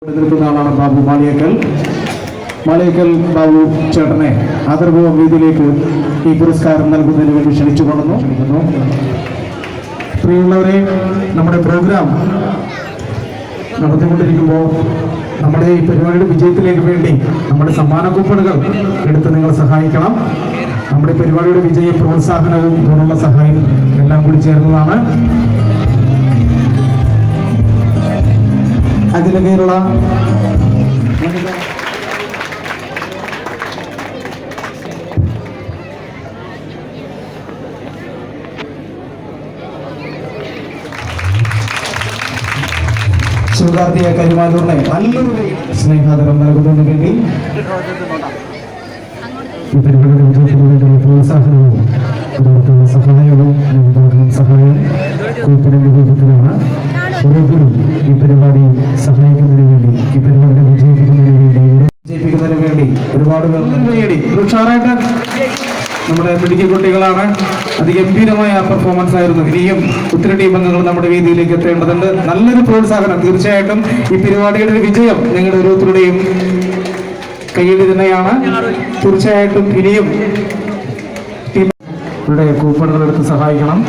നിൽക്കുന്ന ആളാണ് ബാബു മാളിയേക്കൽ. മാളിയേക്കൽ ബാബു ചേട്ടനെ ആദരപൂർവ്വം വേദിയിലേക്ക് ഈ പുരസ്കാരം നൽകുന്നതിന് വേണ്ടി ക്ഷണിച്ചുകൊള്ളുന്നു. പ്രിയമുള്ളവരെ, നമ്മുടെ പ്രോഗ്രാം നടത്തിക്കൊണ്ടിരിക്കുമ്പോൾ നമ്മുടെ ഈ പരിപാടിയുടെ വിജയത്തിലേക്ക് വേണ്ടി നമ്മുടെ സമ്മാന കൂപ്പണുകൾ എടുത്ത് നിങ്ങൾ സഹായിക്കണം. നമ്മുടെ പരിപാടിയുടെ വിജയ പ്രോത്സാഹനവും ഇതിനുള്ള സഹായം എല്ലാം കൂടി ചേർന്നതാണ്. അഖില കേരള ശിവകാർത്തിക കരിമാലൂരിനെ നല്ലൊരു സ്നേഹാദരം നൽകുന്നതിന് വേണ്ടി ഈ പരിപാടിയുടെ വിജയത്തിന് വേണ്ടിയുള്ള പ്രോത്സാഹനവും അതോടൊപ്പം സഹായവും സഹായം കൂപ്പണിന്റെ രൂപത്തിലാണ്. ഓരോരുത്തരും ഈ പരിപാടി സഹായിക്കുന്നതിന് വേണ്ടി, ഈ പരിപാടി വിജയിപ്പിക്കുന്നതിന് വേണ്ടി ഒരുപാട് ഉഷാറായിട്ട് നമ്മുടെ മിടുക്കി കുട്ടികളാണ്. അതിഗംഭീരമായ പെർഫോമൻസ് ആയിരുന്നു. ഇനിയും ഒത്തിരി ടീം അംഗങ്ങൾ നമ്മുടെ വേദിയിലേക്ക് എത്തേണ്ടതുണ്ട്. നല്ലൊരു പ്രോത്സാഹനം. തീർച്ചയായിട്ടും ഈ പരിപാടിയുടെ ഒരു വിജയം നിങ്ങളുടെ ഓരോരുത്തരുടെയും കയ്യിൽ തന്നെയാണ്. തീർച്ചയായിട്ടും ഇനിയും ടീമുകളുടെ കൂപ്പണുകൾ എടുത്ത് സഹായിക്കണം.